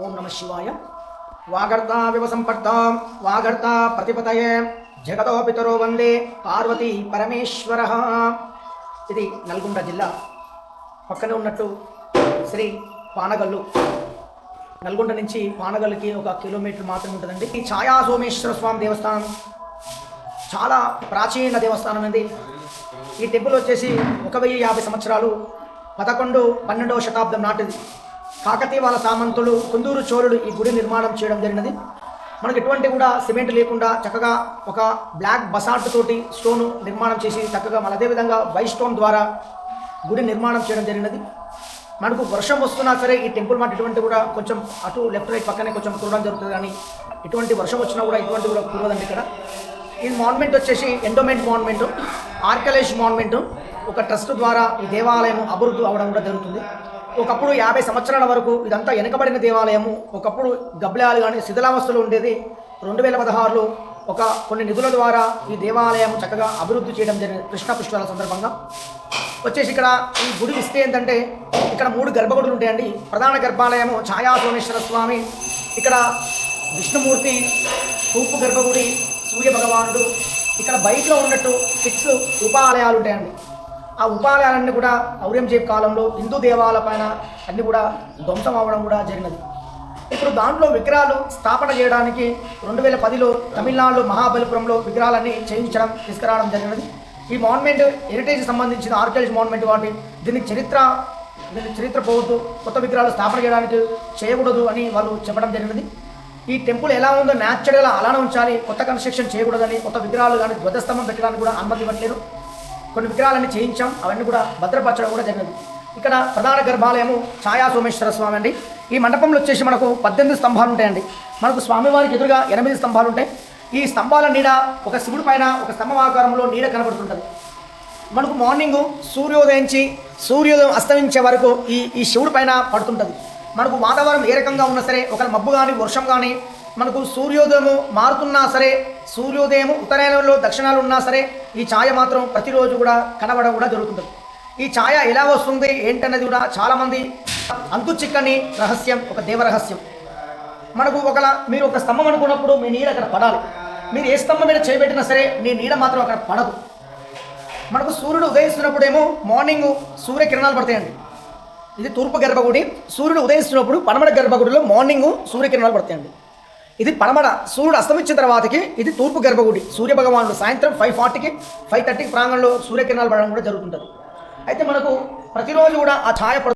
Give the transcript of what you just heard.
ఓం నమ శివాయ. వాగర్తా వివ సంపర్తాం వాగర్తా ప్రతిపతయే జగతో పితరో వందే పార్వతీ పరమేశ్వర. ఇది నల్గొండ జిల్లా పక్కనే ఉన్నట్టు శ్రీ పానగల్లు. నల్గొండ నుంచి పానగల్లుకి 1 కిలోమీటర్ మాత్రమే ఉంటుందండి. ఈ ఛాయా సోమేశ్వర స్వామి దేవస్థానం చాలా ప్రాచీన దేవస్థానం అండి. ఈ టెంపుల్ వచ్చేసి 1050 సంవత్సరాలు 11-12వ శతాబ్దం నాటిది. కాకతీయ వాళ్ళ సామంతులు కుందూరు చోళులు ఈ గుడి నిర్మాణం చేయడం జరిగినది. మనకు ఎటువంటి కూడా సిమెంట్ లేకుండా చక్కగా ఒక బ్లాక్ బసాల్ట్ తోటి స్టోన్ నిర్మాణం చేసి చక్కగా అదేవిధంగా వైట్ స్టోన్ ద్వారా గుడి నిర్మాణం చేయడం జరిగినది. మనకు వర్షం వస్తున్నా సరే ఈ టెంపుల్ మాట ఎటువంటి కూడా కొంచెం అటు లెఫ్ట్ రైట్ పక్కనే కొంచెం కురవడం జరుగుతుంది, కానీ ఎటువంటి వర్షం వచ్చినా కూడా ఇటువంటి కూడా కురవదండి. ఇక్కడ ఈ మాన్మెంట్ వచ్చేసి ఎండోమెంట్ మాన్మెంట్, ఆర్కియాలజీ మాన్మెంట్ ఒక ట్రస్ట్ ద్వారా ఈ దేవాలయం అభివృద్ధి అవ్వడం కూడా జరుగుతుంది. ఒకప్పుడు 50 సంవత్సరాల వరకు ఇదంతా వెనకబడిన దేవాలయము. ఒకప్పుడు గబ్బలాలు కానీ శిథిలావస్థలో ఉండేది. 2016లో కొన్ని నిధుల ద్వారా ఈ దేవాలయం చక్కగా అభివృద్ధి చేయడం జరిగింది. కృష్ణ పుష్కరాల సందర్భంగా వచ్చేసి ఇక్కడ ఈ గుడి ఇస్తే ఏంటంటే ఇక్కడ 3 గర్భగుడులు ఉంటాయండి. ప్రధాన గర్భాలయము ఛాయా సోమేశ్వర స్వామి, ఇక్కడ విష్ణుమూర్తి, తూర్పు గర్భగుడి సూర్య భగవానుడు, ఇక్కడ బయటలో ఉన్నట్టు 6 ఉపాలయాలు ఉంటాయండి. ఆ ఉపాలయాలన్నీ కూడా ఔరంగజేబ్ కాలంలో హిందూ దేవాలయాల పైన అన్నీ కూడా ధ్వంసం అవ్వడం కూడా జరిగినది. ఇప్పుడు దాంట్లో విగ్రహాలు స్థాపన చేయడానికి 2010లో తమిళనాడులో మహాబలిపురంలో విగ్రహాలన్నీ తీసుకురావడం జరిగినది. ఈ మాన్మెంట్ హెరిటేజ్ సంబంధించిన ఆర్కియాలజీ మాన్మెంట్ వాటి దీనికి చరిత్ర పోవద్దు, కొత్త విగ్రహాలు స్థాపన చేయకూడదు అని వాళ్ళు చెప్పడం జరిగినది. ఈ టెంపుల్ ఎలా ఉందో న్యాచురల్గా అలానే ఉంచాలి, కొత్త కన్స్ట్రక్షన్ చేయకూడదని, కొత్త విగ్రహాలు కానీ ధ్వజస్తంభం పెట్టడానికి కూడా అనుమతి ఇవ్వట్లేదు. కొన్ని విగ్రహాలన్నీ చేయించాం, అవన్నీ కూడా భద్రపరచడం కూడా జరిగింది. ఇక్కడ ప్రధాన గర్భాలయము ఛాయా సోమేశ్వర స్వామి అండి. ఈ మండపంలో వచ్చేసి మనకు 18 స్తంభాలు ఉంటాయండి. మనకు స్వామివారికి ఎదురుగా 8 స్తంభాలు ఉంటాయి. ఈ స్తంభాల నీడ ఒక శివుడి పైన ఒక స్తంభం ఆకారంలో నీడ కనబడుతుంటుంది. మనకు మార్నింగ్ సూర్యోదయం అస్తమించే వరకు ఈ శివుడి పైన పడుతుంటుంది. మనకు వాతావరణం ఏ రకంగా ఉన్నా సరే, ఒక మబ్బు కానీ వర్షం కానీ, మనకు సూర్యోదయము మారుతున్నా సరే, సూర్యోదయము ఉత్తరాయణంలో దక్షిణాలు ఉన్నా సరే ఈ ఛాయ మాత్రం ప్రతిరోజు కూడా కనబడడం కూడా జరుగుతుంటుంది. ఈ ఛాయ ఎలా వస్తుంది ఏంటన్నది కూడా చాలామంది అంతు చిక్కని రహస్యం, ఒక దేవరహస్యం. మనకు మీరు ఒక స్తంభం అనుకున్నప్పుడు మీ నీడ అక్కడ పడాలి. మీరు ఏ స్తంభం మీద చేయబెట్టినా సరే నీ నీడ మాత్రం అక్కడ పడదు. మనకు సూర్యుడు ఉదయిస్తున్నప్పుడేమో మార్నింగ్ సూర్యకిరణాలు పడతాయండి. ఇది తూర్పు గర్భగుడి. సూర్యుడు ఉదయిస్తున్నప్పుడు పడమర గర్భగుడిలో మార్నింగ్ సూర్యకిరణాలు పడతాయండి. ఇది పడమర. సూర్యుడు అస్తమించిన తర్వాతకి ఇది తూర్పు గర్భగుడి. సూర్యభగవానుడు సాయంత్రం 5:40కి 5:30కి ప్రాంగణంలో సూర్యకిరణాలు పడడం కూడా జరుగుతుంటుంది. అయితే మనకు ప్రతిరోజు కూడా ఆ ఛాయ